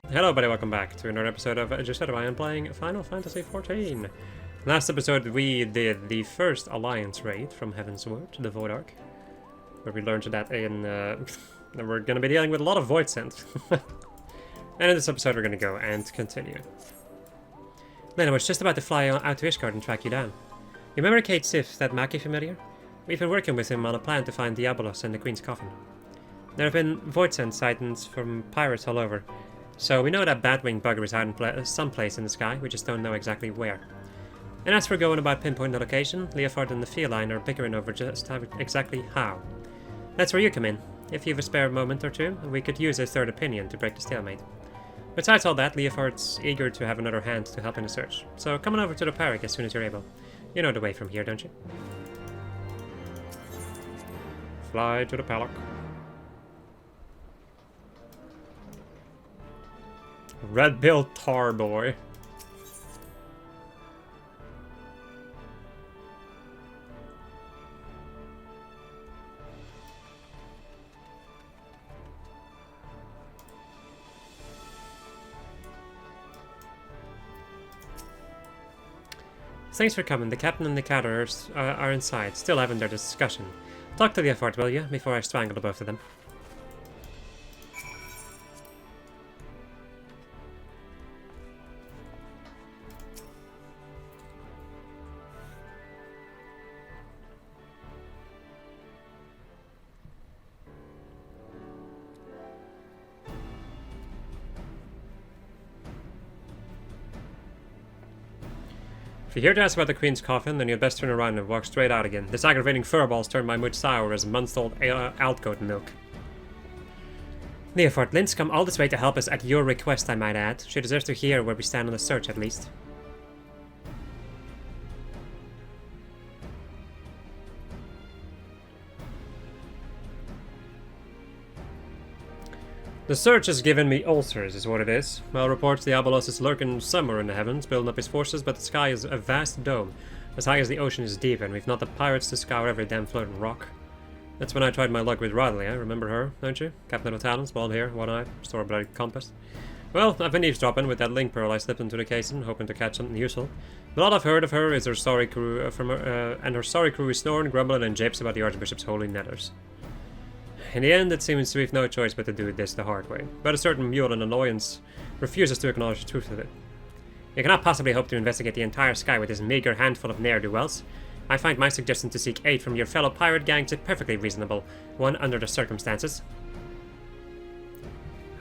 Hello everybody, welcome back to another episode of Just Said I am playing Final Fantasy XIV. Last episode we did the first Alliance raid from Heavensward to the Void Ark, where we learned that we're going to be dealing with a lot of Void Scent. And in this episode we're going to go and continue. Then I was just about to fly out to Ishgard and track you down. You remember Kate Sif, that Mhach familiar? We've been working with him on a plan to find Diabolos and the Queen's Coffin. There have been Void Scent sightings from pirates all over, so we know that Batwing bugger is out in someplace in the sky, we just don't know exactly where. And as for going about pinpointing the location, Leofard and the Feline are bickering over just exactly how. That's where you come in. If you have a spare moment or two, we could use a third opinion to break the stalemate. Besides all that, Leofard's eager to have another hand to help in the search, so come on over to the Park as soon as you're able. You know the way from here, don't you? Fly to the Palak. Red-billed tar boy. Thanks for coming. The captain and the caterers are inside, still having their discussion. Talk to the effort, will you, before I strangle the both of them? If you're here to ask about the Queen's Coffin, then you'd best turn around and walk straight out again. This aggravating furballs turned my mood sour as month-old outgoat milk. Leofard, Lynn's come all this way to help us at your request, I might add. She deserves to hear where we stand on the search, at least. The search has given me ulcers, is what it is. Well, reports Diabolos is lurking somewhere in the heavens, building up his forces, but the sky is a vast dome, as high as the ocean is deep, and we've not the pirates to scour every damn floating rock. That's when I tried my luck with Rodley, remember her, don't you? Captain of Talons, bald hair, one eye, store-blooded compass. Well, I've been eavesdropping with that link pearl I slipped into the casing, hoping to catch something useful. But all I've heard of her is her sorry crew, and her sorry crew is snoring, grumbling, and japes about the Archbishop's holy netters. In the end, it seems we've no choice but to do this the hard way, but a certain mule in annoyance refuses to acknowledge the truth of it. You cannot possibly hope to investigate the entire sky with this meager handful of ne'er-do-wells. I find my suggestion to seek aid from your fellow pirate gangs a perfectly reasonable one under the circumstances.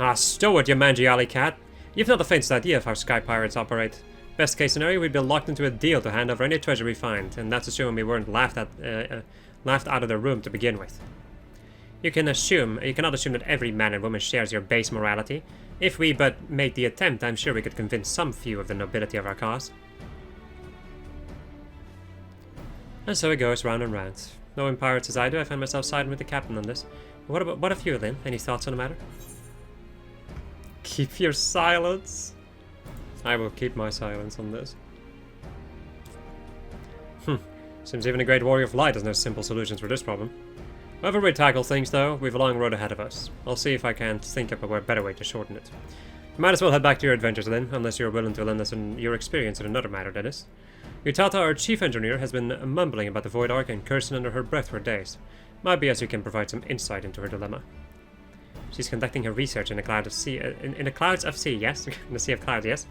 Ah, stow it, you mangy alley cat! You've not the faintest idea of how sky pirates operate. Best case scenario, we'd be locked into a deal to hand over any treasure we find, and that's assuming we weren't laughed out of the room to begin with. You cannot assume that every man and woman shares your base morality. If we but made the attempt, I'm sure we could convince some few of the nobility of our cause. And so it goes round and round. Knowing pirates as I do, I find myself siding with the captain on this. What of you, Lynn? Any thoughts on the matter? Keep your silence. I will keep my silence on this. Seems even a great warrior of light has no simple solutions for this problem. However we tackle things, though, we've a long road ahead of us. I'll see if I can't think up a better way to shorten it. You might as well head back to your adventures, Lynn, unless you're willing to lend us your experience in another matter, that is. Utata, our chief engineer, has been mumbling about the Void Ark and cursing under her breath for days. Might be as you can provide some insight into her dilemma. She's conducting her research in the cloud of sea, in the clouds of sea, yes? In the sea of clouds, yes?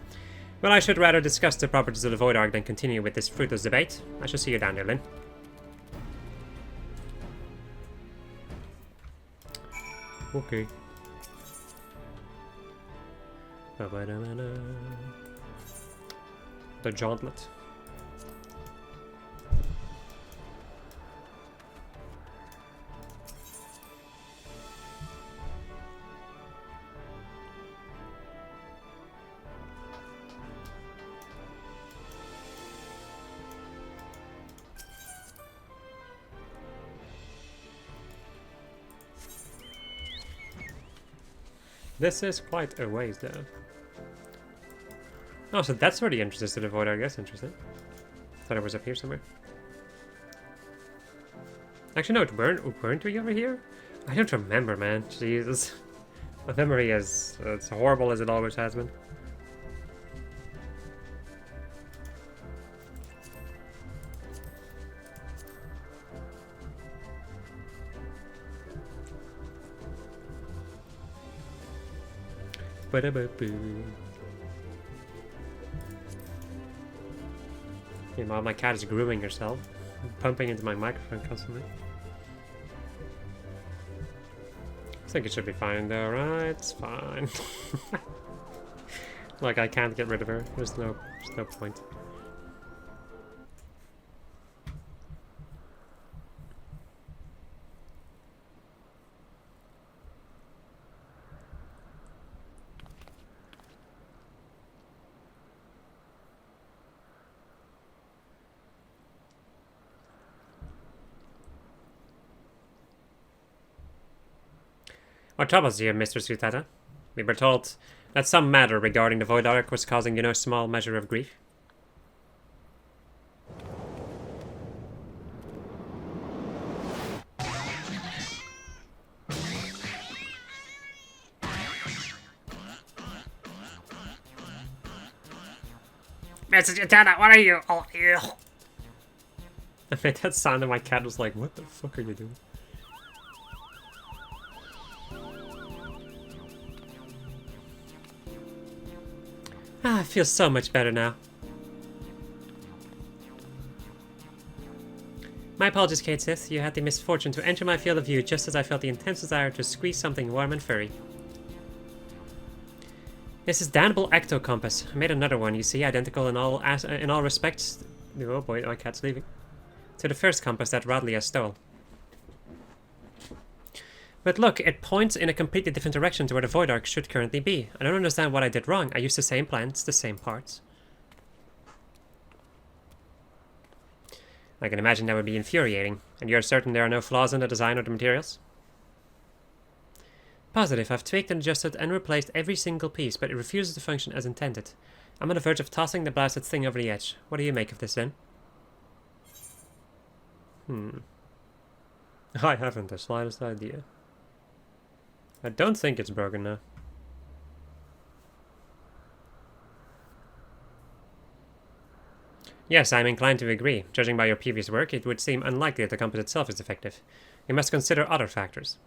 Well, I should rather discuss the properties of the Void Ark than continue with this fruitless debate. I shall see you down there, Lynn. Okay. The Gauntlet. This is quite a ways though. Oh, so that's where the entrance is to the void, I guess. Interesting. Thought it was up here somewhere. Actually, no, weren't we over here? I don't remember, man. Jesus. My memory is as horrible as it always has been. Meanwhile, my cat is grooming herself, pumping into my microphone constantly. I think it should be fine though, right? It's fine. Like, I can't get rid of her. There's no point. What troubles you, Mr. Sutata? We were told that some matter regarding the Void Ark was causing you no small measure of grief. Mr. Sutata, what are you? Oh, ew. I made that sound and my cat was like, what the fuck are you doing? I feel so much better now. My apologies, Kate Sith. You had the misfortune to enter my field of view just as I felt the intense desire to squeeze something warm and furry. This is Damnable Ecto Compass. I made another one, you see, identical in all respects. Oh boy, my cat's leaving. To the first compass that Radlia stole. But look, it points in a completely different direction to where the Void Ark should currently be. I don't understand what I did wrong. I used the same plants, the same parts. I can imagine that would be infuriating. And you're certain there are no flaws in the design or the materials? Positive. I've tweaked and adjusted and replaced every single piece, but it refuses to function as intended. I'm on the verge of tossing the blasted thing over the edge. What do you make of this, then? I haven't the slightest idea. I don't think it's broken now. Yes, I'm inclined to agree. Judging by your previous work, it would seem unlikely that the compass itself is defective. We must consider other factors.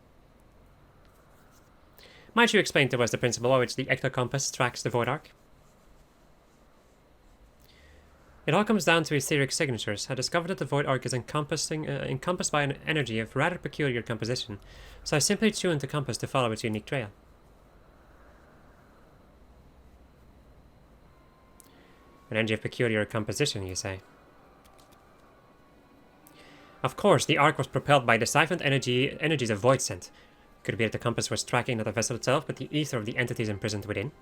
Might you explain to us the principle by which the ectocompass tracks the Void Ark? It all comes down to etheric signatures. I discovered that the Void Ark is encompassed by an energy of rather peculiar composition, so I simply tuned the compass to follow its unique trail. An energy of peculiar composition, you say? Of course, the Ark was propelled by the siphoned energies of void scent. Could it be that the compass was tracking not the vessel itself, but the ether of the entities imprisoned within?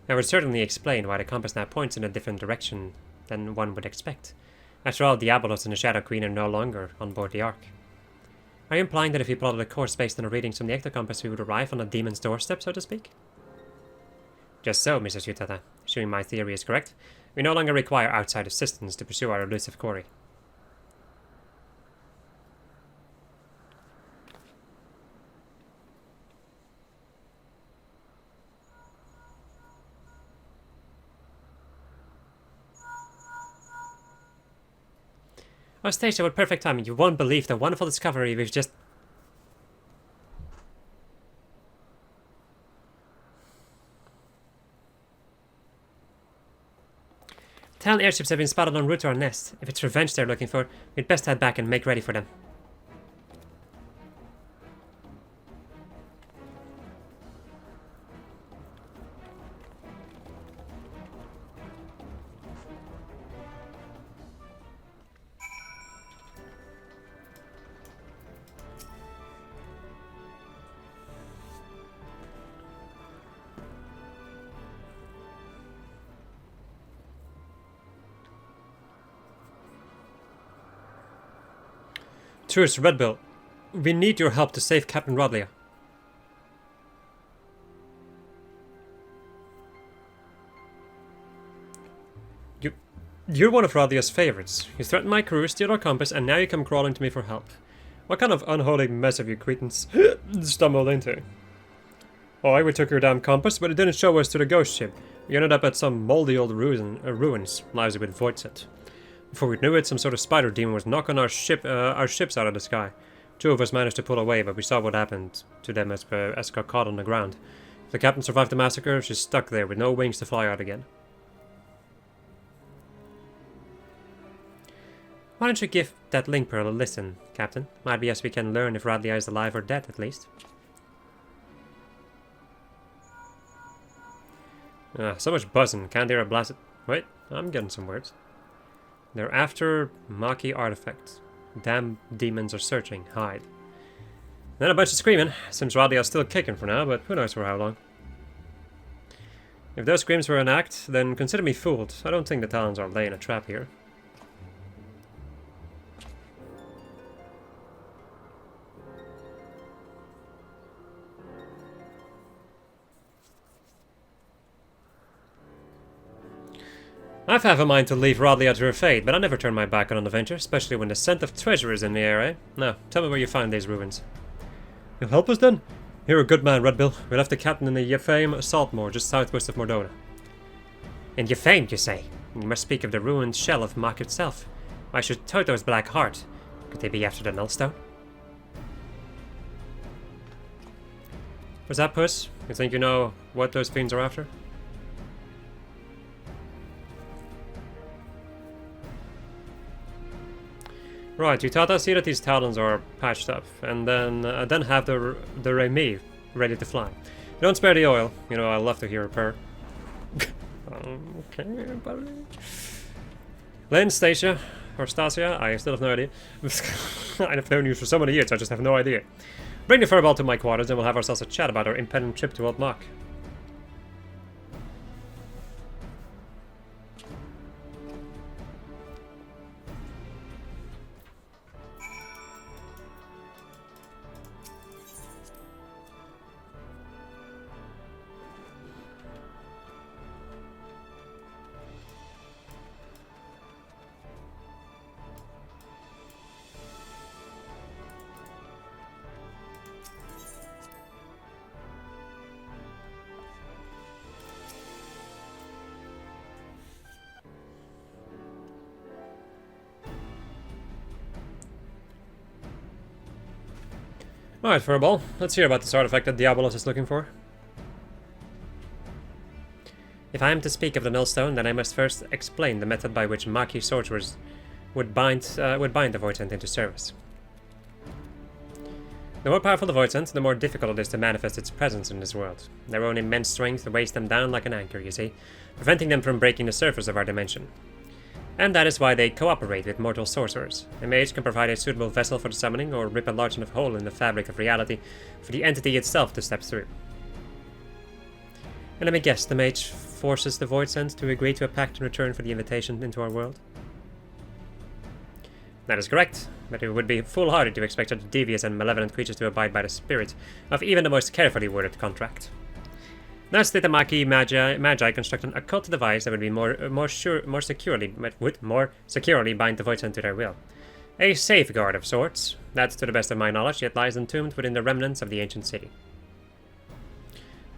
That would certainly explain why the compass now points in a different direction than one would expect. After all, Diabolos and the Shadow Queen are no longer on board the Ark. Are you implying that if we plotted a course based on the readings from the ectocompass, we would arrive on a demon's doorstep, so to speak? Just so, Mrs. Yutata. Assuming my theory is correct, we no longer require outside assistance to pursue our elusive quarry. Oh, Stacia, what perfect timing. You won't believe the wonderful discovery we've just... Talon airships have been spotted en route to our nest. If it's revenge they're looking for, we'd best head back and make ready for them. Truce, Red Bill. We need your help to save Captain Rodlia. You're one of Rodlia's favorites. You threatened my crew, steal our compass, and now you come crawling to me for help. What kind of unholy mess have you cretins stumbled into? Oh, we took your damn compass, but it didn't show us to the ghost ship. We ended up at some moldy old ruins, lively with void scent. Before we knew it, some sort of spider demon was knocking our ships out of the sky. 2 of us managed to pull away, but we saw what happened to them as got caught on the ground. If the captain survived the massacre, she's stuck there with no wings to fly out again. Why don't you give that link pearl a listen, Captain? Might be as we can learn if Radley is alive or dead, at least. So much buzzing. Can't hear a blasted... Wait, I'm getting some words. They're after Mhach artifacts. Damn demons are searching. Hide. Then a bunch of screaming. Seems Radley is still kicking for now, but who knows for how long. If those screams were an act, then consider me fooled. I don't think the Talons are laying a trap here. I've half a mind to leave Radley to her fate, but I never turn my back on an adventure, especially when the scent of treasure is in the air, eh? Now, tell me where you find these ruins. You'll help us then? You're a good man, Redbill. We left the captain in the Yefame Saltmoor, just southwest of Mordona. In Yefame, you say? You must speak of the ruined shell of Mhach itself. Why should Toto's black heart? Could they be after the Nullstone? What's that, Puss? You think you know what those fiends are after? Right, you taught us here that these Talons are patched up, and then have the Remy ready to fly. You don't spare the oil. You know, I love to hear a purr. Okay, buddy. Lynn, Stasia, or Stasia, I still have no idea. I've known you for so many years, I just have no idea. Bring the furball to my quarters, and we'll have ourselves a chat about our impending trip to Old Mhach. Alright, Furball, let's hear about this artifact that Diabolos is looking for. If I am to speak of the Nullstone, then I must first explain the method by which Mhach sorcerers would bind the Void Scent into service. The more powerful the Void Scent, the more difficult it is to manifest its presence in this world. Their own immense strength weighs them down like an anchor, you see, preventing them from breaking the surface of our dimension. And that is why they cooperate with mortal sorcerers. A mage can provide a suitable vessel for the summoning, or rip a large enough hole in the fabric of reality for the entity itself to step through. And let me guess, the mage forces the Void Scent to agree to a pact in return for the invitation into our world? That is correct, but it would be foolhardy to expect such devious and malevolent creatures to abide by the spirit of even the most carefully worded contract. Thus did the Magi construct an occult device that would be more securely bind the Void Scent to their will. A safeguard of sorts, that, to the best of my knowledge, yet lies entombed within the remnants of the ancient city.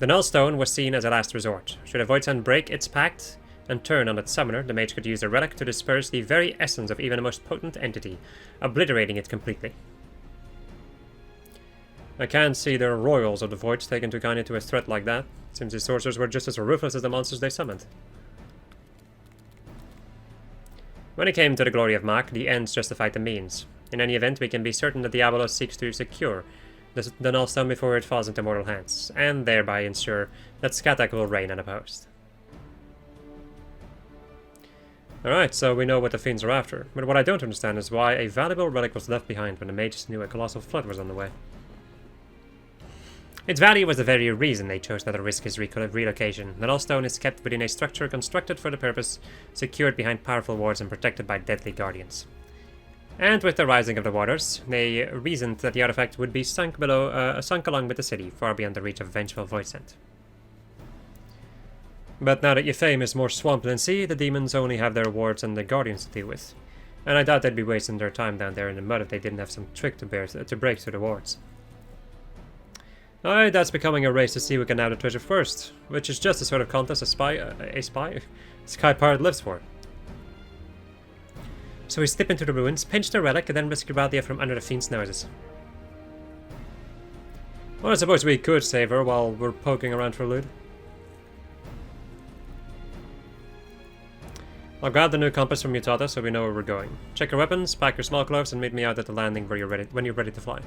The Nullstone was seen as a last resort. Should a Void Scent break its pact and turn on its summoner, the mage could use the relic to disperse the very essence of even the most potent entity, obliterating it completely. I can't see the royals of the Void taken too kindly to a threat like that. Seems the sorcerers were just as ruthless as the monsters they summoned. When it came to the glory of Mhach, the ends justified the means. In any event, we can be certain that Diabolos seeks to secure the Nullstone before it falls into mortal hands, and thereby ensure that Skatak will reign unopposed. Alright, so we know what the fiends are after, but what I don't understand is why a valuable relic was left behind when the mages knew a colossal flood was on the way. Its value was the very reason they chose not to risk his relocation. The Nullstone is kept within a structure constructed for the purpose, secured behind powerful wards and protected by deadly guardians. And with the rising of the waters, they reasoned that the artifact would be sunk along with the city, far beyond the reach of vengeful Void Scent. But now that Yefame is more swamp than sea, the demons only have their wards and the guardians to deal with. And I doubt they'd be wasting their time down there in the mud if they didn't have some trick to break through the wards. Alright, that's becoming a race to see who can nab the treasure first, which is just the sort of contest a Sky Pirate lives for. So we slip into the ruins, pinch the relic, and then rescue Radia from under the fiend's noses. Well, I suppose we could save her while we're poking around for loot. I'll grab the new compass from Utada so we know where we're going. Check your weapons, pack your small clothes, and meet me out at the landing when you're ready to fly.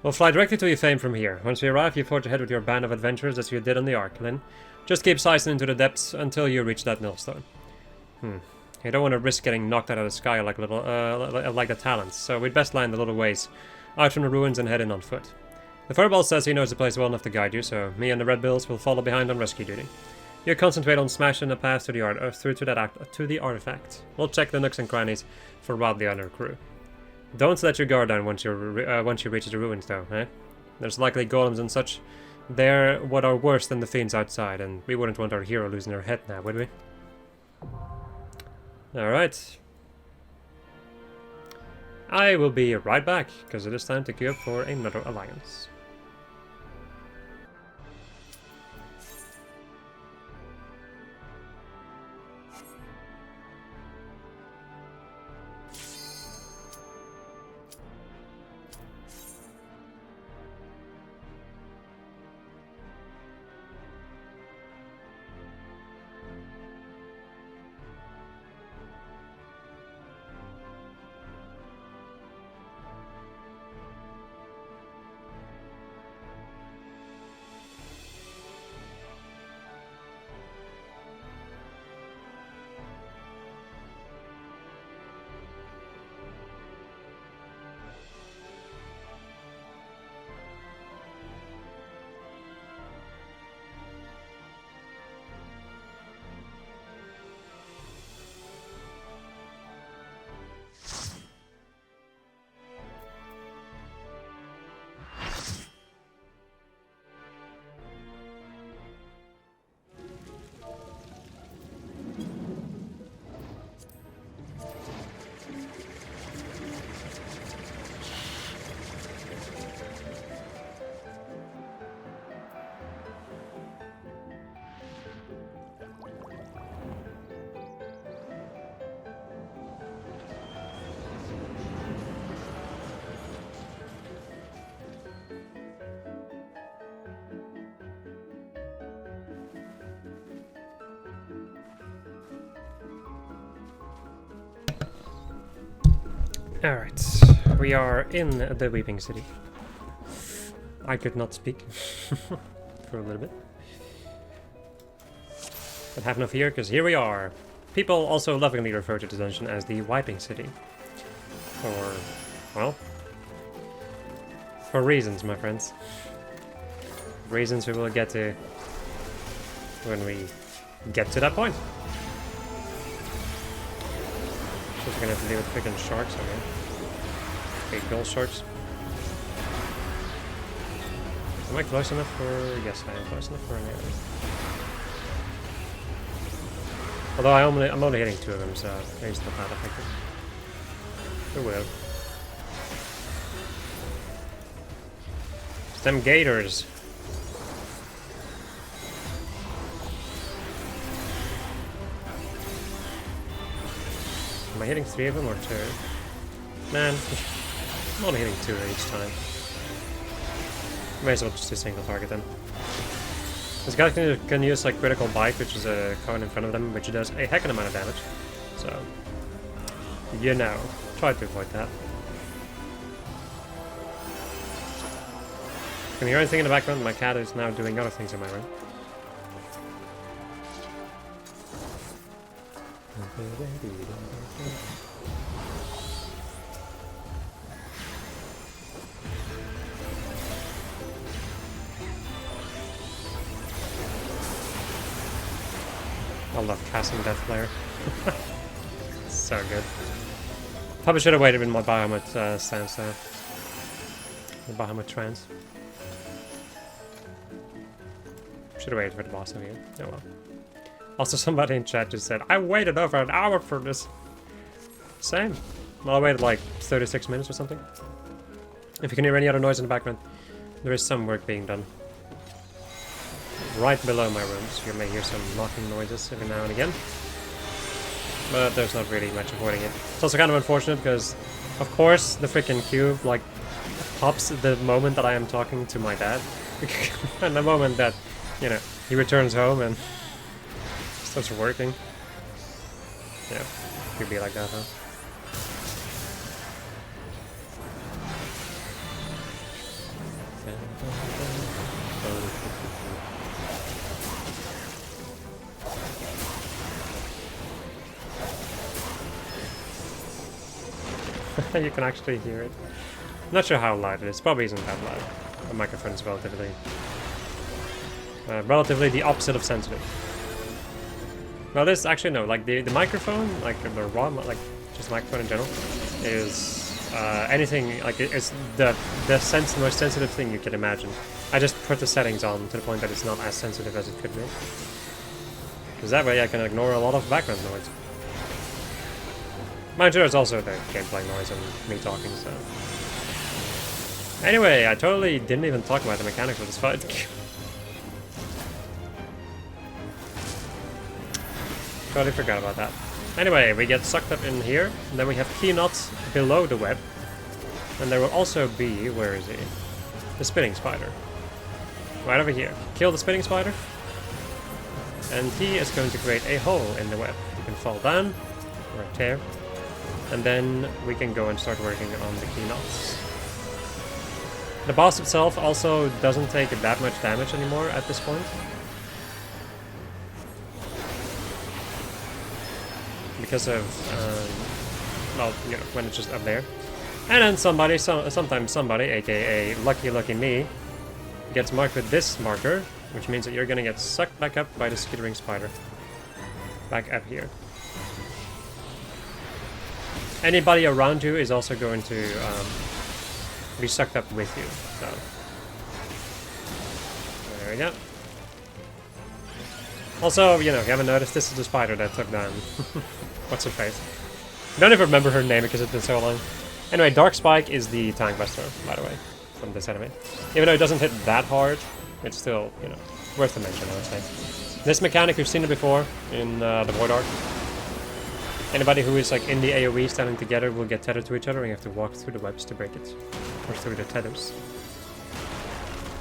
We'll fly directly to Yfame from here. Once we arrive, you forge ahead with your band of adventurers as you did on the Ark, Lyn. Just keep sizing into the depths until you reach that millstone. You don't want to risk getting knocked out of the sky like like the Talons, so we'd best land a little ways out from the ruins and head in on foot. The Fireball says he knows the place well enough to guide you, so me and the Red Bills will follow behind on rescue duty. You concentrate on smashing the path to the artifact. We'll check the nooks and crannies for Wadley and her crew. Don't let your guard down once you reach the ruins, though, eh? There's likely golems and such there what are worse than the fiends outside, and we wouldn't want our hero losing her head now, would we? Alright. I will be right back, because it is time to queue up for another alliance. Alright, we are in the Weeping City. I could not speak for a little bit. But have no fear, because here we are. People also lovingly refer to the dungeon as the Wiping City. Well, for reasons, my friends. Reasons we will get to when we get to that point. We're gonna have to deal with freaking sharks, I mean. Big gold sharks. Am I close enough for... Yes, I am close enough for an area. Although I'm only hitting 2 of them, so maybe it's not that effective. Oh well. It's them gators. Am I hitting 3 of them or 2? Man, I'm only hitting 2 each time. May as well just do single target then. This guy can use like critical bite, which is a cone in front of them, which does a heck of an amount of damage. So, you know, try to avoid that. Can you hear anything in the background? My cat is now doing other things in my room. I love casting Death Flare. So good. Probably should have waited with my Bahamut stance there. The Bahamut trance. Should have waited for the boss over here. Oh well. Also, somebody in chat just said, I waited over an hour for this. Same. Well, I waited like 36 minutes or something. If you can hear any other noise in the background, there is some work being done. Right below my rooms, you may hear some knocking noises every now and again. But there's not really much avoiding it. It's also kind of unfortunate because, of course, the freaking cube, like, pops the moment that I am talking to my dad. And the moment that, you know, he returns home and starts working. Yeah, could be like that, huh? You can actually hear it. I'm not sure how loud it is. Probably isn't that loud. The microphone is relatively the opposite of sensitive. Well, this actually no. Like the microphone, like the raw, like just the microphone in general, is anything like it's the most sensitive thing you can imagine. I just put the settings on to the point that it's not as sensitive as it could be. Because that way I can ignore a lot of background noise. Mind you, there's also the gameplay noise and me talking, so... Anyway, I totally didn't even talk about the mechanics of this fight. Totally forgot about that. Anyway, we get sucked up in here, and then we have key knots below the web. And there will also be... where is he? The spinning spider. Right over here. Kill the spinning spider. And he is going to create a hole in the web. You can fall down, or tear. And then we can go and start working on the key knots. The boss itself also doesn't take that much damage anymore at this point. Because of, well, you know, when it's just up there. And then sometimes somebody, aka lucky me, gets marked with this marker, which means that you're gonna get sucked back up by the skittering spider. Back up here. Anybody around you is also going to be sucked up with you. So there we go. Also, you know, if you haven't noticed, this is the spider that took down what's her face. I don't even remember her name because it's been so long. Anyway, Dark Spike is the tank buster, by the way, from this enemy. Even though it doesn't hit that hard, it's still, you know, worth the mention, I would say. This mechanic, we've seen it before in the Void Ark. Anybody who is like in the AoE standing together will get tethered to each other and you have to walk through the webs to break it. Or through the tethers.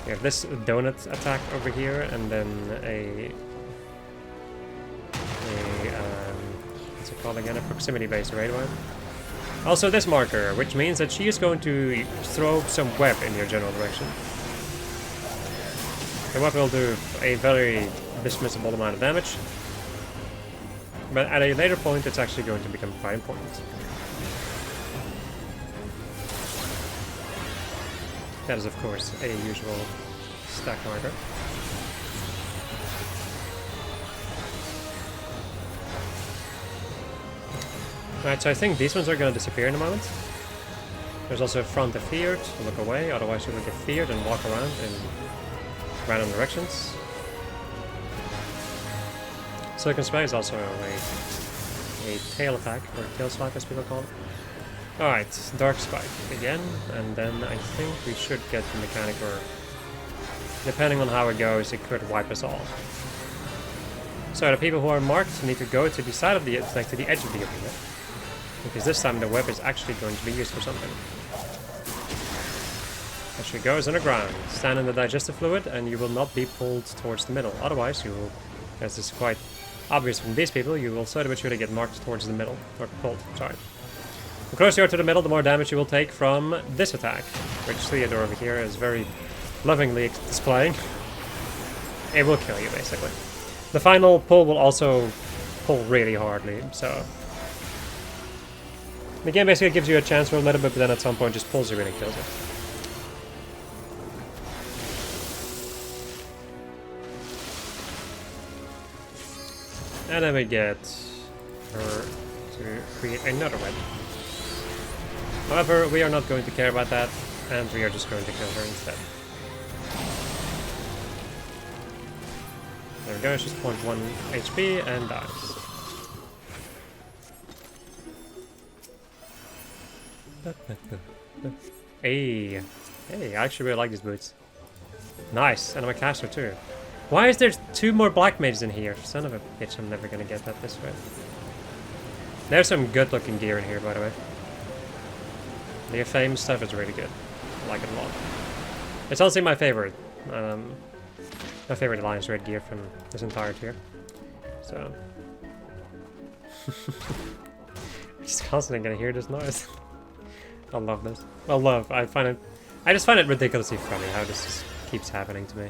We have this donut attack over here and then what's it called again? A proximity based raid one. Also this marker, which means that she is going to throw some web in your general direction. The web will do a very dismissible amount of damage. But at a later point, it's actually going to become quite important. That is, of course, a usual stack marker. Alright, so I think these ones are going to disappear in a moment. There's also a front of feared, look away, otherwise you will get feared and walk around in random directions. Silicon Spike is also a tail attack, or tail swipe as people call it. Alright, Dark Spike again, and then I think we should get the mechanic, or depending on how it goes, it could wipe us all. So the people who are marked need to go to the side of the, like to the edge of the arena, because this time the web is actually going to be used for something. As she goes underground, stand in the digestive fluid, and you will not be pulled towards the middle. Otherwise, you will, as is quite obvious from these people, you will slowly but surely get marked towards the middle, or pulled, sorry. The closer you are to the middle, the more damage you will take from this attack, which Theodore over here is very lovingly displaying. It will kill you, basically. The final pull will also pull really hardly, so... The game basically gives you a chance for a little bit, but then at some point just pulls you in and kills you. And then we get her to create another web. However, we are not going to care about that, and we are just going to kill her instead. There we go, she's 0.1 HP and dies. Hey, I actually really like these boots. Nice, and I'm a caster too. Why is there 2 more black mages in here? Son of a bitch, I'm never gonna get that this way. There's some good looking gear in here, by the way. The fame stuff is really good. I like it a lot. It's honestly my favorite. My favorite Alliance Raid gear from this entire tier. So. I'm just constantly gonna hear this noise. I love this. Well, love. I just find it ridiculously funny how this just keeps happening to me.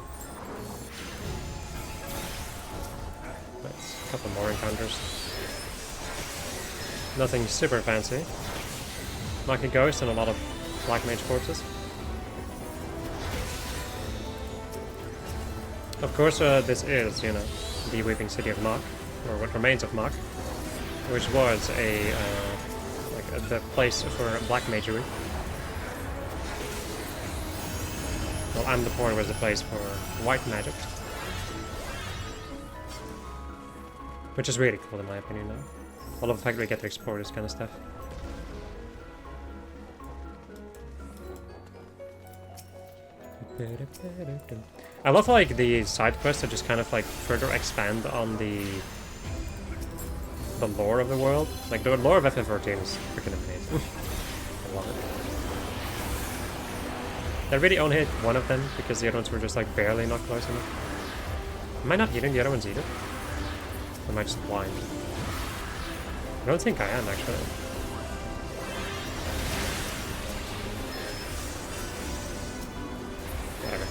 That's a couple more encounters. Nothing super fancy. Like a ghost and a lot of black mage corpses. Of course, this is, you know, the weeping city of Mhach, or what remains of Mhach, which was a the place for black magery. Well, Amdapor was the place for white magic, which is really cool in my opinion. Now, I love the fact that we get to explore this kind of stuff. I love like the side quests that just kind of like further expand on the lore of the world. Like the lore of ffXIV is freaking amazing. I love it. I really only hit one of them because the other ones were just like barely not close enough. Am I not hitting the other ones either? Or am I just blind? I don't think I am actually. Whatever.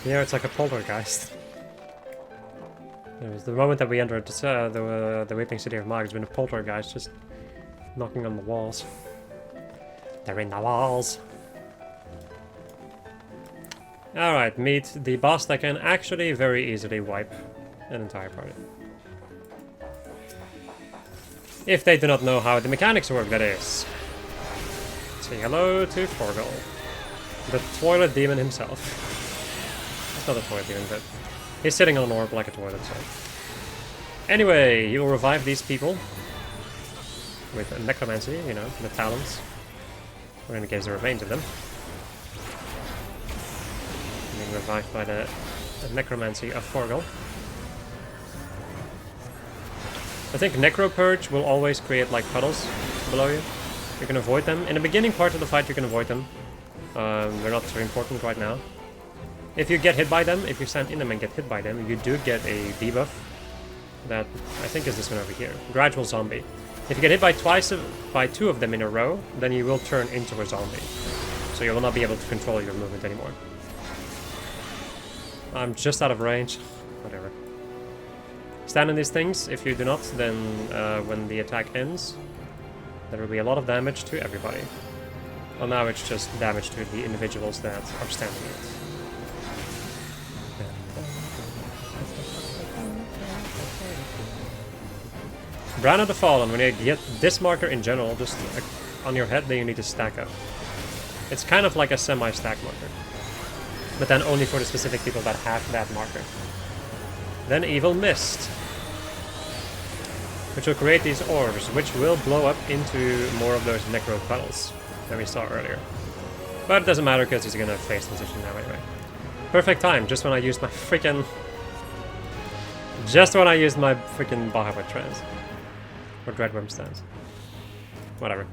Yeah, it's like a poltergeist. It was the moment that we entered the weeping city of Mhach has been a poltergeist just knocking on the walls. They're in the walls. Alright, meet the boss that can actually very easily wipe an entire party. If they do not know how the mechanics work, that is. Say hello to Forgal, the toilet demon himself. Not a toilet demon, but he's sitting on an orb like a toilet, so. Anyway, you will revive these people with necromancy, you know, the talents. Or in the case, the remains of them. Being revived by the necromancy of Forgal. I think Necro Purge will always create like puddles below you. You can avoid them. In the beginning part of the fight, you can avoid them. They're not so important right now. If you get hit by them, if you stand in them and get hit by them, you do get a debuff that I think is this one over here. Gradual zombie. If you get hit by 2 of them in a row, then you will turn into a zombie. So you will not be able to control your movement anymore. I'm just out of range. Whatever. Stand in these things. If you do not, then when the attack ends, there will be a lot of damage to everybody. Well, now it's just damage to the individuals that are standing in it. Brand of the Fallen, when you get this marker in general, just like on your head, then you need to stack up. It's kind of like a semi-stack marker. But then only for the specific people that have that marker. Then Evil Mist, which will create these orbs, which will blow up into more of those necro puddles that we saw earlier. But it doesn't matter because he's gonna face transition now anyway. Perfect time, just when I used my freaking... Just when I used my freaking Bahamut trance. Or Dreadworm stance. Whatever.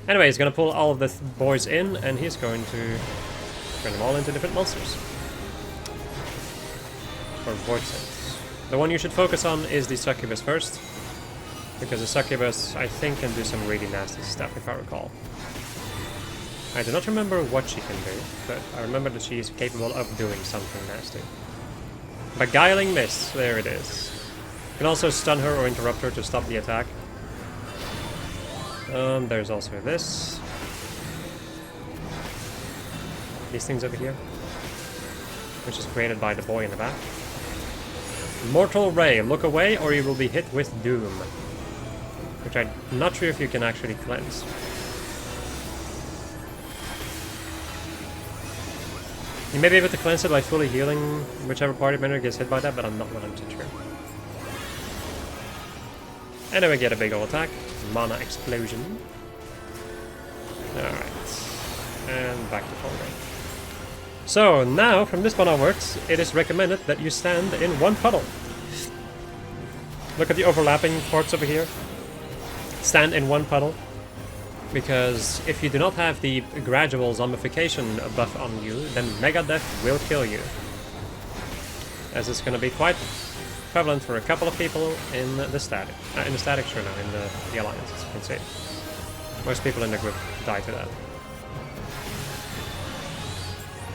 Anyway, he's gonna pull all of the boys in, and he's going to turn them all into different monsters. Or void sense. The one you should focus on is the succubus first. Because the succubus, I think, can do some really nasty stuff, if I recall. I do not remember what she can do, but I remember that she is capable of doing something nasty. Beguiling Mist, there it is. You can also stun her or interrupt her to stop the attack. There's also this. These things over here. Which is created by the boy in the back. Mortal Ray. Look away or you will be hit with doom. Which I'm not sure if you can actually cleanse. You may be able to cleanse it by fully healing whichever party member gets hit by that, but I'm not 100% sure. And then we get a big ol' attack. Mana Explosion. Alright. And back to full range. So, now, from this point onwards, it is recommended that you stand in one puddle. Look at the overlapping parts over here. Stand in one puddle. Because if you do not have the gradual zombification buff on you, then Mega Death will kill you. As it's going to be quite prevalent for a couple of people in the static. In the static, sure, no, in the alliance, as you can see. Most people in the group die to that.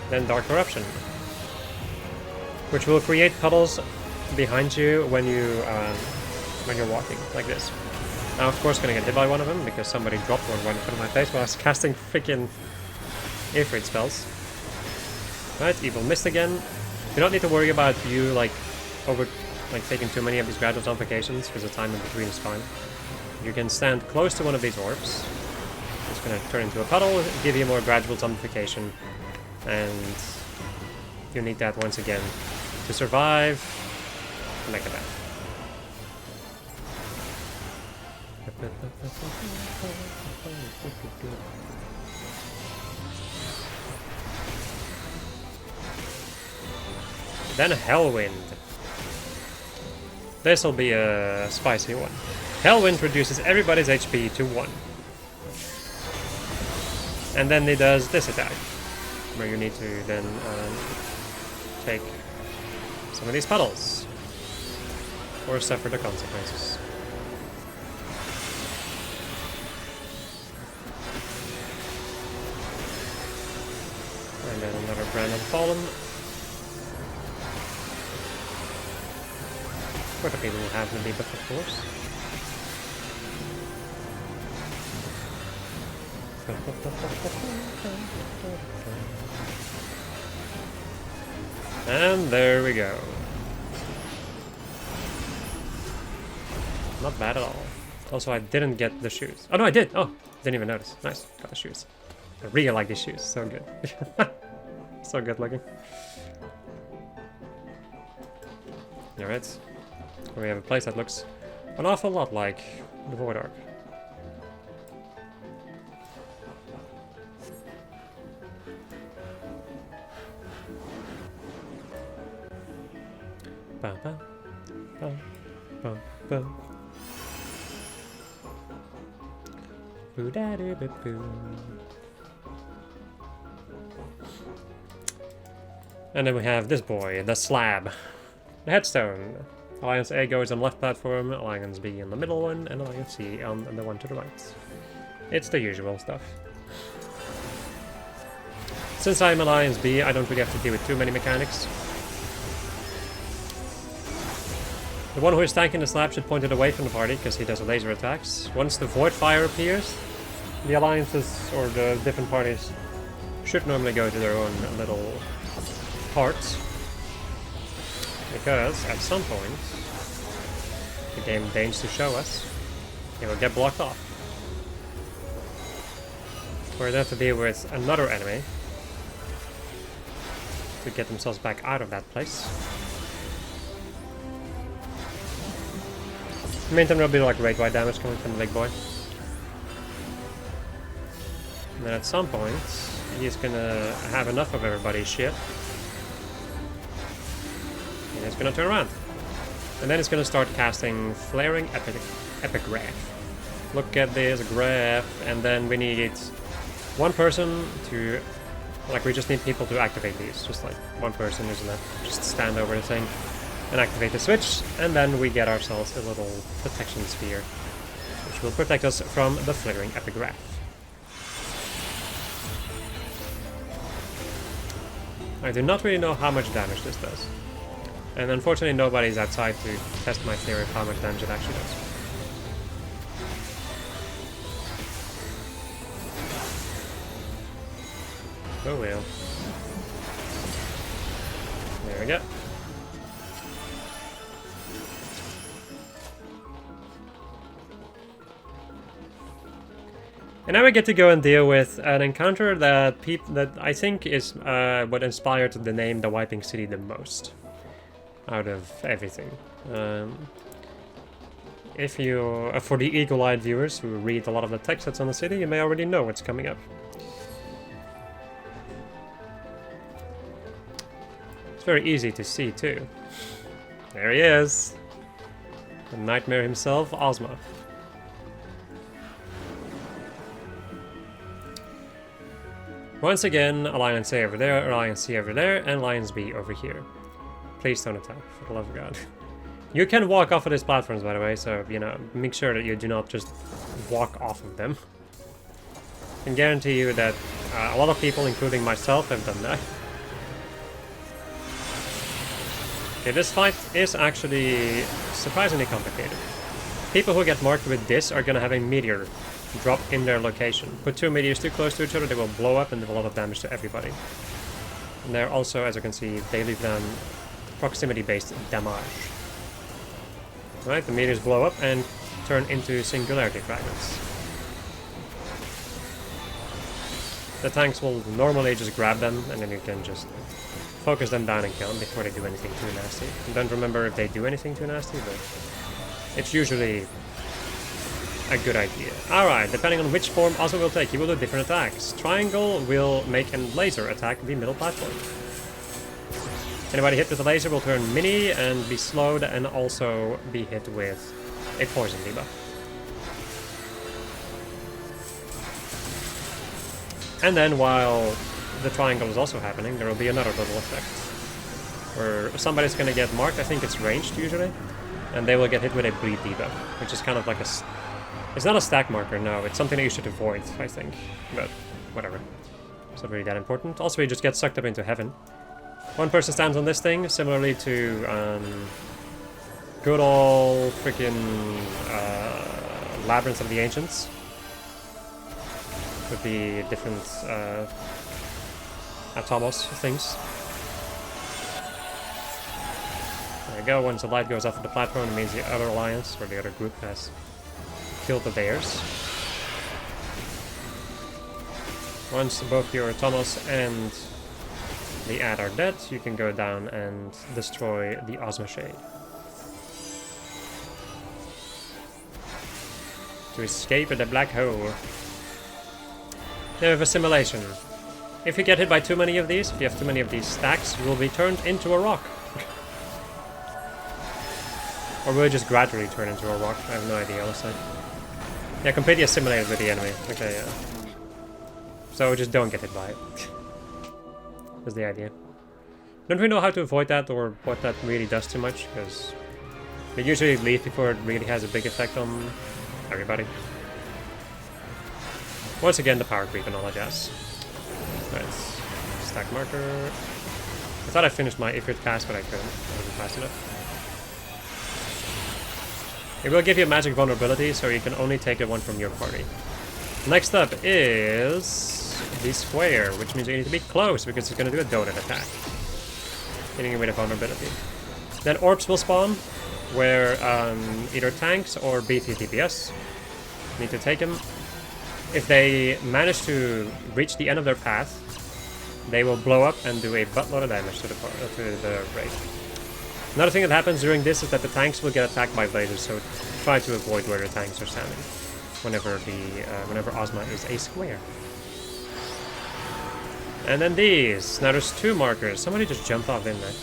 Then Dark Corruption, which will create puddles behind you when you're walking, like this. Now, of course, gonna get hit by one of them because somebody dropped one right in front of my face while I was casting freaking ffXIV spells. Right, Evil Mist again. You don't need to worry about you taking too many of these gradual zombifications because the time in between is fine. You can stand close to one of these orbs. It's gonna turn into a puddle, give you more gradual zombification. And you need that once again to survive Mega Death. Then Hellwind. This'll be a spicy one. Hellwind reduces everybody's HP to 1. And then it does this attack, where you need to then take some of these puddles, or suffer the consequences. And then another Brand Fallen. For the people who have the debuff, of course. And there we go. Not bad at all. Also, I didn't get the shoes. Oh no, I did! Oh, didn't even notice. Nice, got the shoes. I really like these shoes, so good. So good looking. Alright. We have a place that looks an awful lot like the Void Ark. Bum, bum, bum, bum, bum. Boo-da-doo-boo-boo. And then we have this boy, the slab. The headstone. Alliance A goes on the left platform, Alliance B on the middle one, and Alliance C on the one to the right. It's the usual stuff. Since I'm Alliance B, I don't really have to deal with too many mechanics. The one who is tanking the slab should point it away from the party, because he does laser attacks. Once the Void Fire appears, the alliances, or the different parties, should normally go to their own little parts. Because, at some point, the game deigns to show us, it will get blocked off. We're going to have to deal with another enemy to get themselves back out of that place. In the meantime, there'll be like rate wide damage coming from the big boy. And then at some point, he's gonna have enough of everybody's shit. And it's gonna turn around. And then it's gonna start casting Flaring Epigraph. Look at this graph, and then we need one person to... Like, we just need people to activate these. Just like one person who's gonna just stand over the thing and activate the switch, and then we get ourselves a little protection sphere, which will protect us from the Flaring Epigraph. I do not really know how much damage this does. And unfortunately nobody's outside to test my theory of how much damage it actually does. Oh well. There we go. And now we get to go and deal with an encounter that I think is what inspired the name the Wiping City the most out of everything. If you, for the eagle-eyed viewers who read a lot of the text that's on the city, you may already know what's coming up. It's very easy to see too. There he is, the nightmare himself, Ozma. Once again, Alliance A over there, Alliance C over there, and Alliance B over here. Please don't attack, for the love of God. You can walk off of these platforms, by the way, so, you know, make sure that you do not just walk off of them. I can guarantee you that a lot of people, including myself, have done that. Okay, this fight is actually surprisingly complicated. People who get marked with this are gonna have a meteor drop in their location. Put two meteors too close to each other, they will blow up and do a lot of damage to everybody. And they're also, as you can see, they leave them proximity-based damage. Right, the meteors blow up and turn into singularity fragments. The tanks will normally just grab them, and then you can just focus them down and kill them before they do anything too nasty. I don't remember if they do anything too nasty, but it's usually a good idea. Alright, depending on which form Ozma will take, he will do different attacks. Triangle will make a laser attack the middle platform. Anybody hit with a laser will turn mini and be slowed, and also be hit with a poison debuff. And then while the triangle is also happening, there will be another little effect where somebody's gonna get marked. I think it's ranged usually, and they will get hit with a bleed debuff, which is kind of like a... It's not a stack marker, no, it's something that you should avoid, I think, but whatever. It's not really that important. Also, you just get sucked up into heaven. One person stands on this thing, similarly to good old freaking Labyrinth of the Ancients, with the different Atomos things. There you go, once the light goes off of the platform, it means the other alliance, or the other group, has killed the theirs. Once both your Atomos and the ad are dead, you can go down and destroy the Ozma Shade. To escape the black hole. Now we have a simulation. If you get hit by too many of these, if you have too many of these stacks, you will be turned into a rock. Or will it just gradually turn into a rock? I have no idea, honestly. Yeah, completely assimilated with the enemy. Okay, yeah. So just don't get hit by it. That's the idea. Don't really know how to avoid that or what that really does too much, because they usually leave before it really has a big effect on everybody. Once again, the power creep and all that jazz. Right, stack marker. I thought I finished my Ifrit cast, but I couldn't. I wasn't fast enough. It will give you a magic vulnerability, so you can only take it one from your party. Next up is the square, which means you need to be close because it's going to do a donut attack, hitting you with a vulnerability. Then orbs will spawn, where either tanks or beefy DPS need to take them. If they manage to reach the end of their path, they will blow up and do a buttload of damage to the raid. Another thing that happens during this is that the tanks will get attacked by lasers, so try to avoid where the tanks are standing whenever Ozma is a square. And then these. Now there's two markers. Somebody just jumped off, didn't they?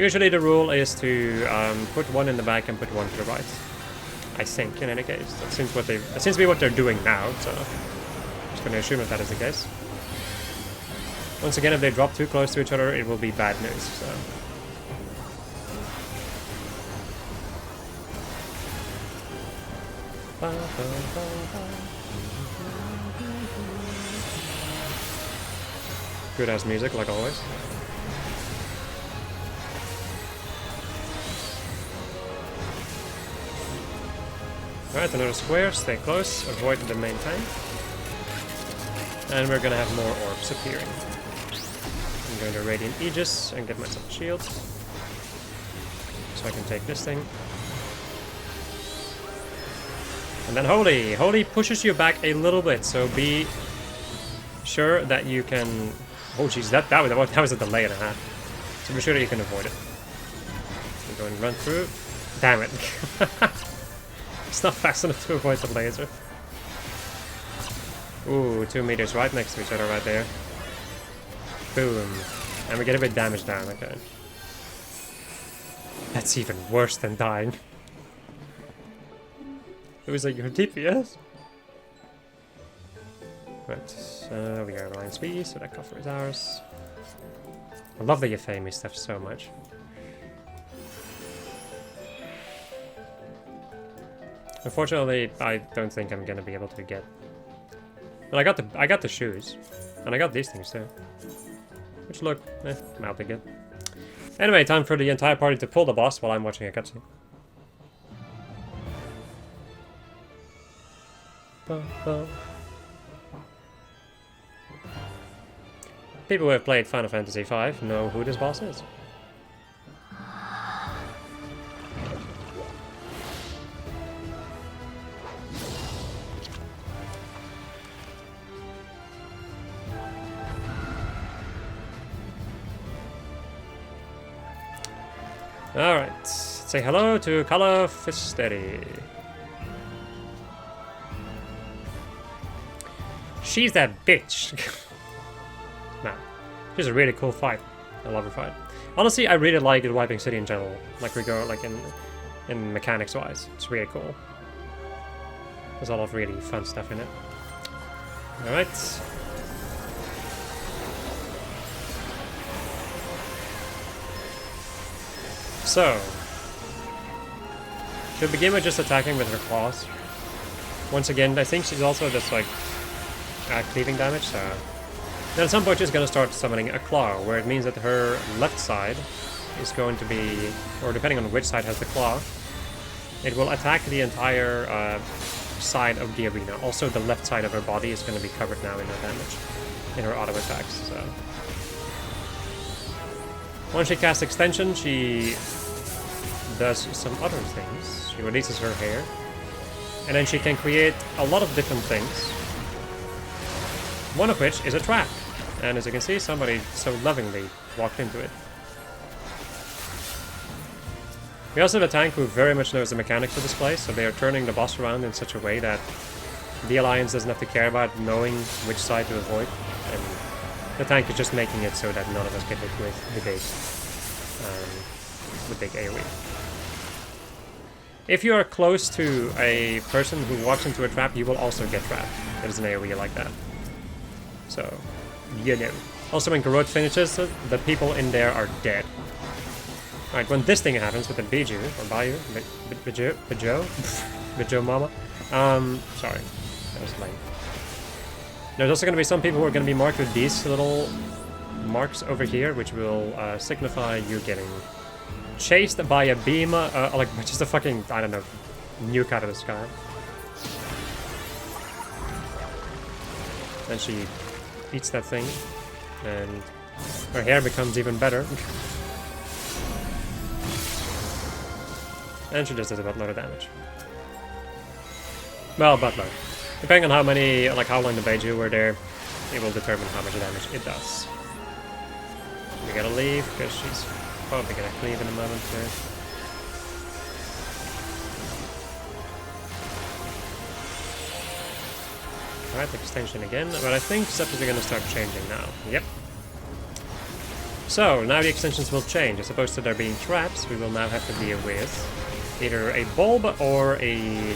Usually the rule is to put one in the back and put one to the right. I think, in any case. That seems to be what they're doing now, so I'm just gonna assume that is the case. Once again, if they drop too close to each other, it will be bad news, so... Good ass music, like always. Alright, another square, stay close, avoid the main tank. And we're gonna have more orbs appearing. I'm going to Radiant Aegis and get myself a shield. So I can take this thing. And then Holy! Holy pushes you back a little bit, so be sure that you can... Oh jeez, that was a delay and a half. So be sure that you can avoid it. So go and run through. Damn it. It's not fast enough to avoid the laser. Ooh, 2 meters right next to each other right there. Boom. And we get a bit damage down, okay. That's even worse than dying. It was like your DPS. Right, we are Alliance B, so that cover is ours. I love the Euphemia stuff so much. Unfortunately, I don't think I'm gonna be able to get. Well, I got the shoes, and I got these things too, which look mildly good. Anyway, time for the entire party to pull the boss while I'm watching a cutscene. People who have played Final Fantasy V know who this boss is. Alright, say hello to Kala Fisteri. She's that bitch. Nah, she's a really cool fight. I love her fight. Honestly, I really like the Wiping City in general. Like we go, like in mechanics wise, it's really cool. There's a lot of really fun stuff in it. All right. So, she'll begin with just attacking with her claws. Once again, I think she's also just like cleaving damage, so... Then at some point she's gonna start summoning a claw, where it means that her left side is going to be, or depending on which side has the claw, it will attack the entire side of the arena. Also the left side of her body is going to be covered now in her damage, in her auto attacks, so... Once she casts Extension, she does some other things. She releases her hair, and then she can create a lot of different things. One of which is a trap. And as you can see, somebody so lovingly walked into it. We also have a tank who very much knows the mechanics of this place, so they are turning the boss around in such a way that the Alliance doesn't have to care about knowing which side to avoid. And the tank is just making it so that none of us get hit with the big AoE. If you are close to a person who walks into a trap, you will also get trapped. There's an AoE like that. So, you know. Also, when Garrote finishes, the people in there are dead. Alright, when this thing happens with the Biju, or Bayou, Bijo Mama. Sorry, that was lame. There's also going to be some people who are going to be marked with these little marks over here, which will signify you getting chased by a beam, like just a fucking, I don't know, nuke out of the sky. Then she eats that thing, and her hair becomes even better. And she just does a buttload of damage. Well, buttload. Depending on how many, like how long the Beiju were there, it will determine how much damage it does. We gotta leave, because she's probably gonna cleave in a moment here. Alright, extension again, but I think stuff is gonna start changing now. Yep. So, now the extensions will change. As opposed to there being traps, we will now have to deal with either a bulb or a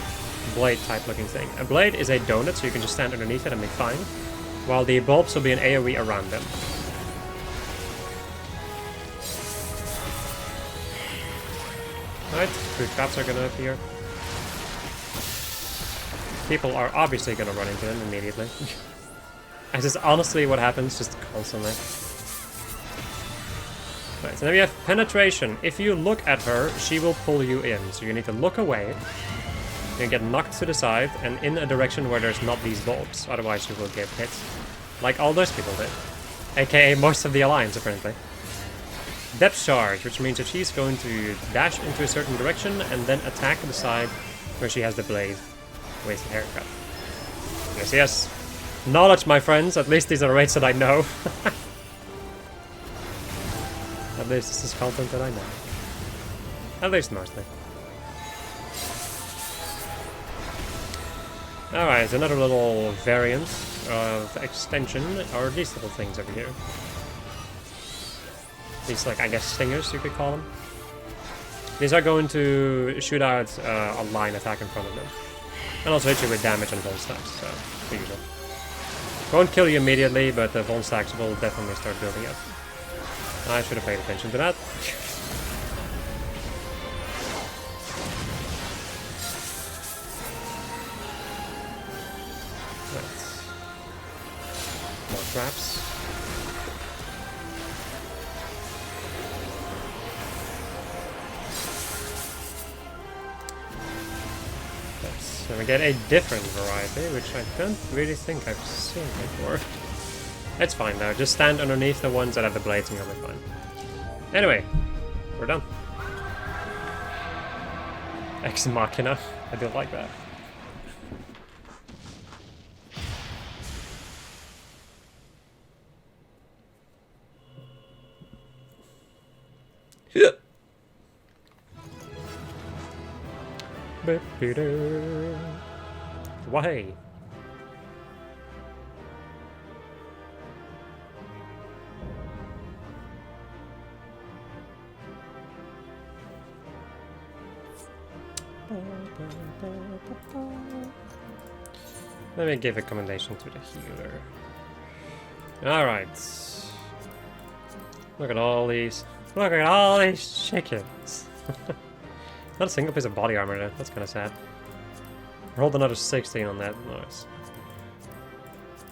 blade type looking thing. A blade is a donut, so you can just stand underneath it and be fine, while the bulbs will be an AoE around them. Alright, 2 traps are gonna appear. People are obviously gonna run into them immediately. This is honestly what happens just constantly. Right, so now we have penetration. If you look at her, she will pull you in. So you need to look away. You get knocked to the side and in a direction where there's not these bulbs. Otherwise you will get hit. Like all those people did. AKA most of the Alliance, apparently. Depth charge, which means that she's going to dash into a certain direction and then attack the side where she has the blade. Wasted haircut. Yes, yes. Knowledge, my friends. At least these are rates that I know. At least this is content that I know. At least mostly. Alright, another little variant of extension are these little things over here. These, like, I guess stingers, you could call them. These are going to shoot out a line attack in front of them. And also hit you with damage and Volt stacks, so, the usual. Won't kill you immediately, but the Volt stacks will definitely start building up. I should have paid attention to that. More traps. So we get a different variety, which I don't really think I've seen before. It's fine though, just stand underneath the ones that have the blades and you'll be fine. Anyway, we're done. Ex Machina, I do like that. Why? Let me give a commendation to the healer. Alright. Look at all these. Look at all these chickens. Not a single piece of body armor there. That's kind of sad. Rolled another 16 on that. Nice.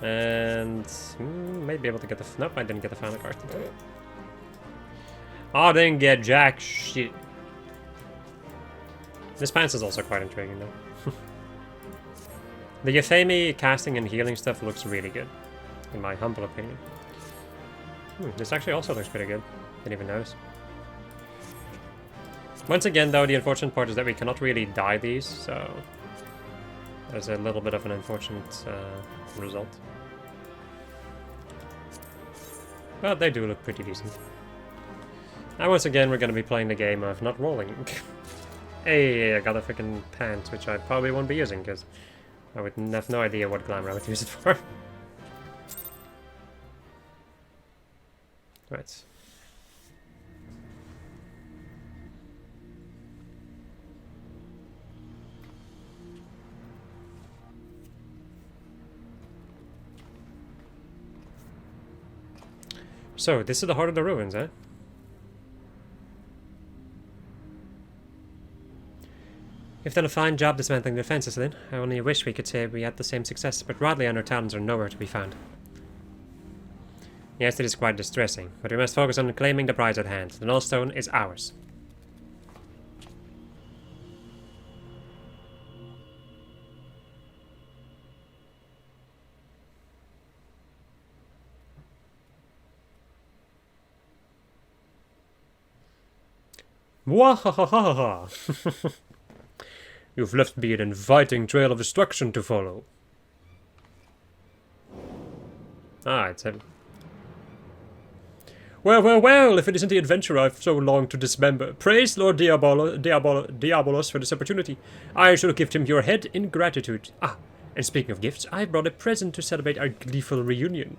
And maybe able to get the. Nope, I didn't get the final card. I didn't get jack shit. This pants is also quite intriguing though. The Euphemi casting and healing stuff looks really good, in my humble opinion. This actually also looks pretty good. Didn't even notice. Once again, though, the unfortunate part is that we cannot really dye these, so there's a little bit of an unfortunate result. But they do look pretty decent. And once again, we're going to be playing the game of not rolling. Hey, I got a freaking pants, which I probably won't be using, because I would have no idea what glamour I would use it for. Right. So, this is the heart of the ruins, eh? You've done a fine job dismantling the defenses, Lynn. I only wish we could say we had the same success, but Rodley and her talons are nowhere to be found. Yes, it is quite distressing, but we must focus on claiming the prize at hand. The Nullstone is ours. Wahahaha! You've left me an inviting trail of destruction to follow. Ah, it's him. Well, well, well, if it isn't the adventure I've so longed to dismember. Praise Lord Diabolos for this opportunity. I shall gift him your head in gratitude. Ah, and speaking of gifts, I brought a present to celebrate our gleeful reunion.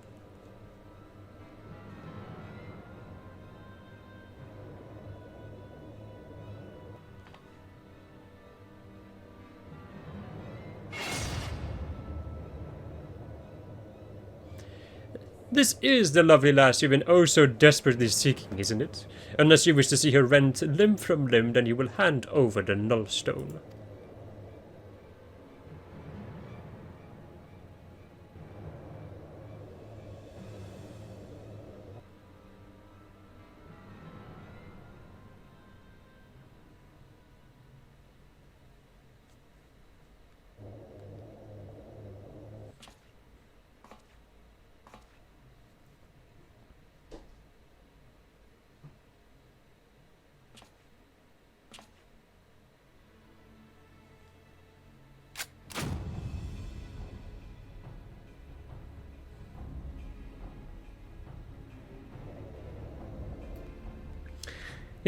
This is the lovely lass you've been oh so desperately seeking, isn't it? Unless you wish to see her rent limb from limb, then you will hand over the Nullstone.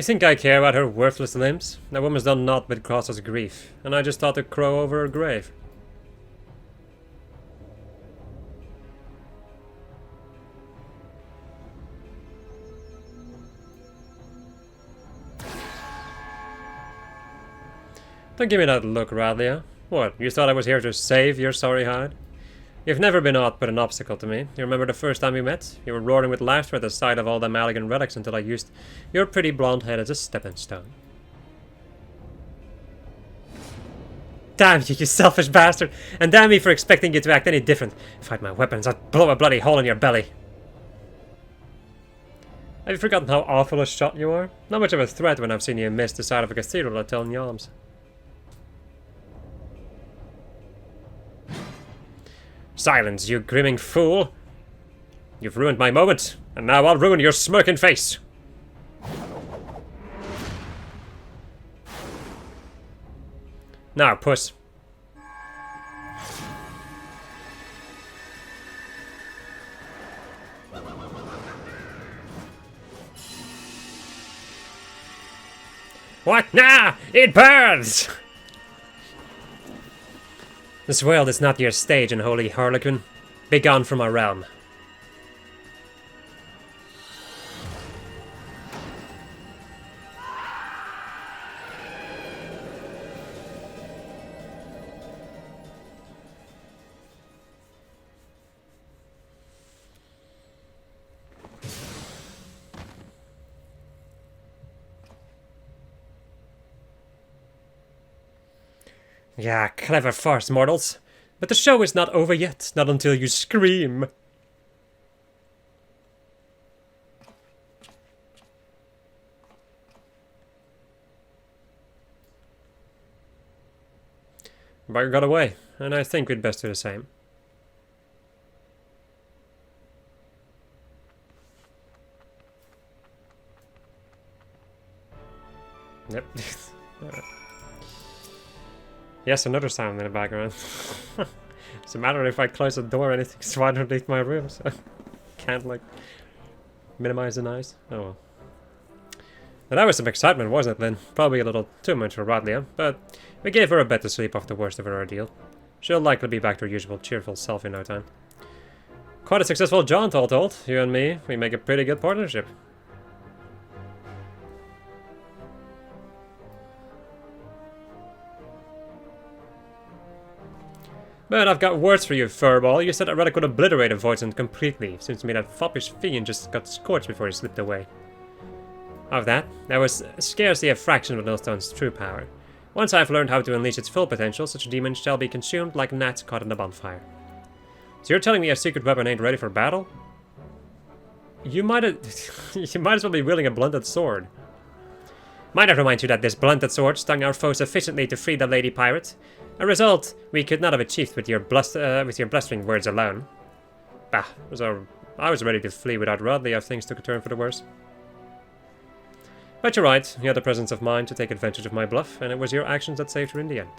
You think I care about her worthless limbs? That woman's done naught but cause us grief, and I just thought to crow over her grave. Don't give me that look, Radlia. What, you thought I was here to save your sorry hide? You've never been aught but an obstacle to me. You remember the first time we met? You were roaring with laughter at the sight of all them elegant relics until I used your pretty blonde head as a stepping stone. Damn you, you selfish bastard! And damn me for expecting you to act any different. If I had my weapons, I'd blow a bloody hole in your belly. Have you forgotten how awful a shot you are? Not much of a threat when I've seen you miss the side of a cathedral at Tel Nyams. Silence, you grimming fool! You've ruined my moment, and now I'll ruin your smirking face! Now, puss. What? Nah! It burns! This world is not your stage, unholy harlequin. Begone from our realm. Yeah, clever farce, mortals. But the show is not over yet, not until you scream. Bugger got away, and I think we'd best do the same. Yep. Yes, another sound in the background. Does it matter if I close the door or anything, so I don't leave my room, so can't, like, minimize the noise? Oh well. Now, that was some excitement, wasn't it, Lynn? Probably a little too much for Radlia, but we gave her a bed to sleep off the worst of her ordeal. She'll likely be back to her usual cheerful self in no time. Quite a successful jaunt, all told. You and me, we make a pretty good partnership. But I've got words for you, furball. You said that relic would obliterate a Voidsent completely. Seems to me that foppish fiend just got scorched before he slipped away. Of that, there was scarcely a fraction of Millstone's true power. Once I've learned how to unleash its full potential, such demons shall be consumed like gnats caught in a bonfire. So you're telling me a secret weapon ain't ready for battle? You might as well be wielding a blunted sword. Might I remind you that this blunted sword stung our foe sufficiently to free the lady pirate? A result we could not have achieved with your blustering words alone. Bah, I was ready to flee without Rodley if things took a turn for the worse. But you're right, you had the presence of mind to take advantage of my bluff, and it was your actions that saved her in the end.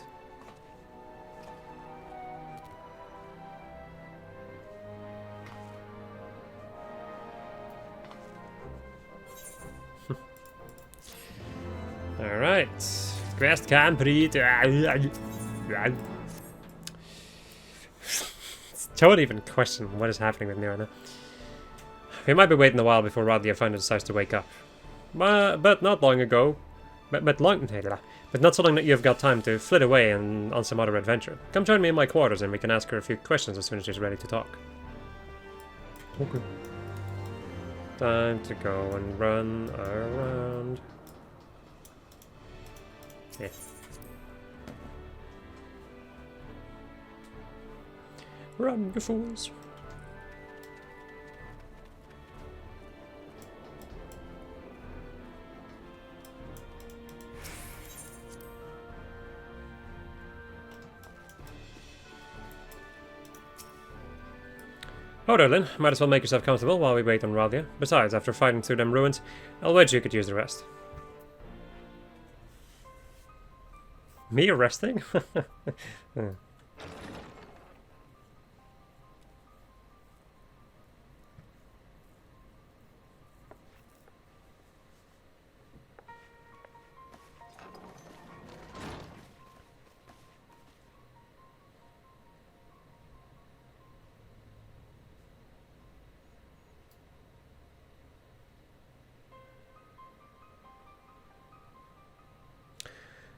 Alright. Quest complete. Don't even question what is happening with me right now. We might be waiting a while before Radlia finally decides to wake up. But not long ago. But not so long that you've got time to flit away and on some other adventure. Come join me in my quarters and we can ask her a few questions as soon as she's ready to talk. Okay. Time to go and run around. Yeah. Run, you fools. Oh, darling, might as well make yourself comfortable while we wait on Radlia. Besides, after fighting through them ruins, I'll bet you could use the rest. Me resting?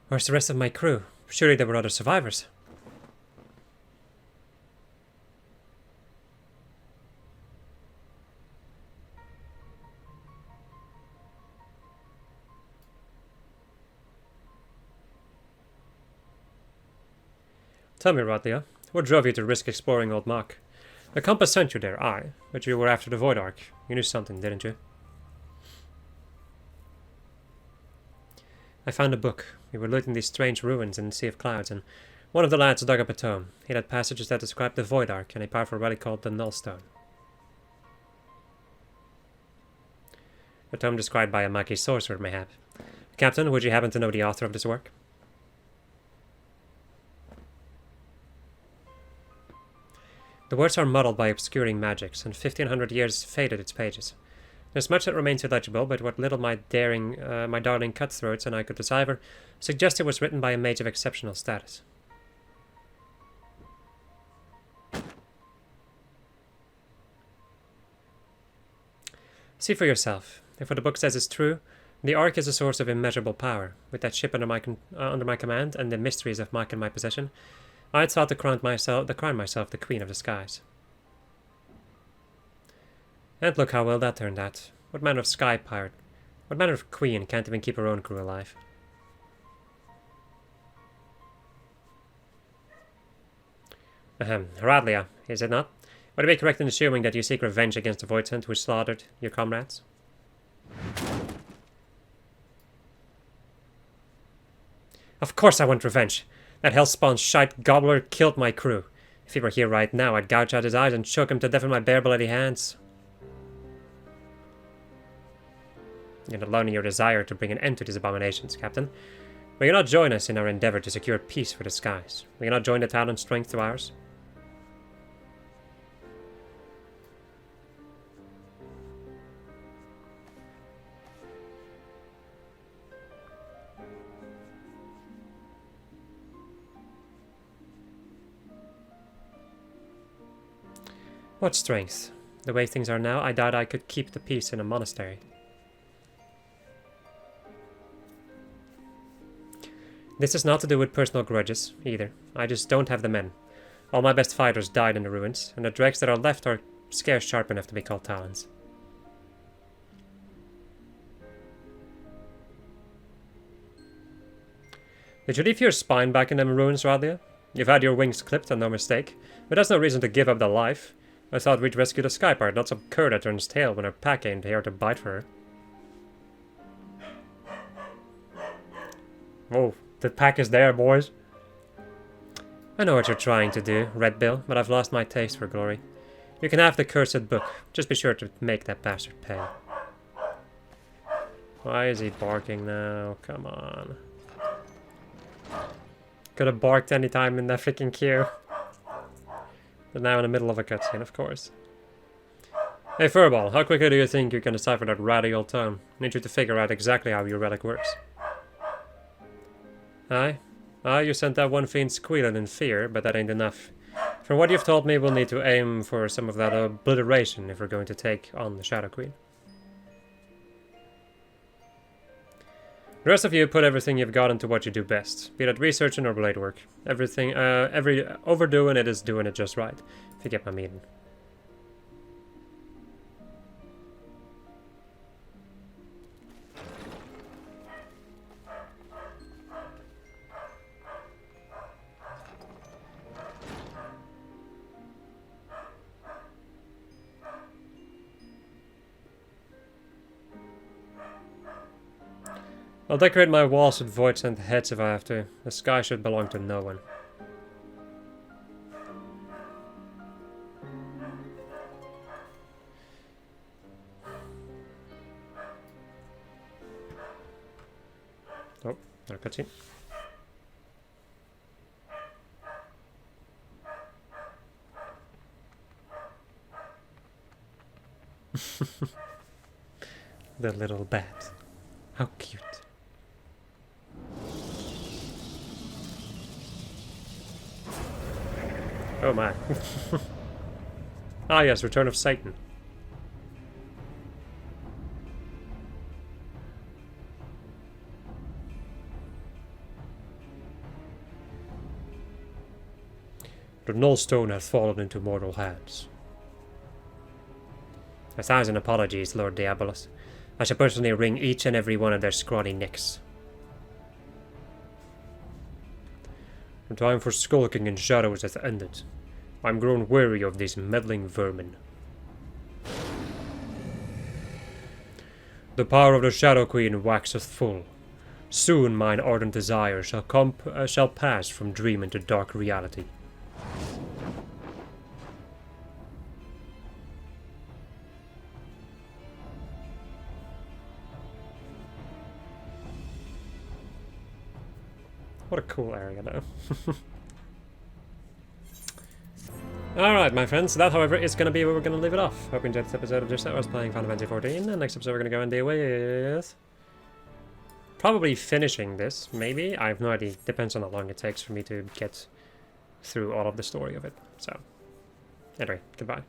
Where's the rest of my crew? Surely there were other survivors. Tell me, Radlia, what drove you to risk exploring old Mhach? The compass sent you there, aye, but you were after the Void Ark. You knew something, didn't you? I found a book. We were looting these strange ruins in the Sea of Clouds, and one of the lads dug up a tome. It had passages that described the Void Ark and a powerful relic called the Nullstone. A tome described by a Mhach sorcerer, mayhap. Captain, would you happen to know the author of this work? The words are muddled by obscuring magics, and 1500 years faded its pages. There's much that remains illegible, but what little my darling cutthroats and I could decipher suggests it was written by a mage of exceptional status. See for yourself. If what the book says is true, the Ark is a source of immeasurable power. With that ship under my command and the mysteries of Mhach in my possession, I had thought to crown myself the Queen of the Skies. And look how well that turned out. What manner of sky pirate, what manner of queen can't even keep her own crew alive? Radlia, is it not? Would I be correct in assuming that you seek revenge against the Voidsent who slaughtered your comrades? Of course I want revenge. That hellspawn shite gobbler killed my crew. If he were here right now, I'd gouge out his eyes and choke him to death with my bare bloody hands. You're not alone in your desire to bring an end to these abominations, Captain. Will you not join us in our endeavor to secure peace for the skies? Will you not join the Talon's strength to ours? What strength? The way things are now, I doubt I could keep the peace in a monastery. This is not to do with personal grudges, either. I just don't have the men. All my best fighters died in the ruins, and the dregs that are left are scarce sharp enough to be called talons. Did you leave your spine back in them ruins, Radlia? You've had your wings clipped, and no mistake, but that's no reason to give up the life. I thought we'd rescue the sky pirate, not some cur that turns tail when her pack ain't here to bite for her. Oh, the pack is there, boys. I know what you're trying to do, Red Bill, but I've lost my taste for glory. You can have the cursed book. Just be sure to make that bastard pay. Why is he barking now? Come on. Could have barked any time in that freaking queue. But now in the middle of a cutscene, of course. Hey Furball, how quickly do you think you can decipher that ratty old tome? I need you to figure out exactly how your relic works. Aye, you sent that one fiend squealing in fear, but that ain't enough. From what you've told me, we'll need to aim for some of that obliteration if we're going to take on the Shadow Queen. The rest of you put everything you've got into what you do best, be that researching or blade work. Every overdoing it is doing it just right, if you get my meaning. I'll decorate my walls with Voidsent heads if I have to. The sky should belong to no one. Oh, another cutscene. The little bat. How cute. Oh my. Ah yes, Return of Satan. The Nullstone hath fallen into mortal hands. 1,000 apologies, Lord Diabolus. I shall personally wring each and every one of their scrawny necks. The time for skulking in shadows has ended. I am grown weary of these meddling vermin. The power of the Shadow Queen waxeth full. Soon mine ardent desire shall pass from dream into dark reality. What a cool area, though. Alright, my friends, so that, however, is going to be where we're going to leave it off. Hope you enjoyed this episode of Just I was playing Final Fantasy XIV, and next episode we're going to go and deal with... probably finishing this, maybe? I have no idea. Depends on how long it takes for me to get through all of the story of it. So, anyway, goodbye.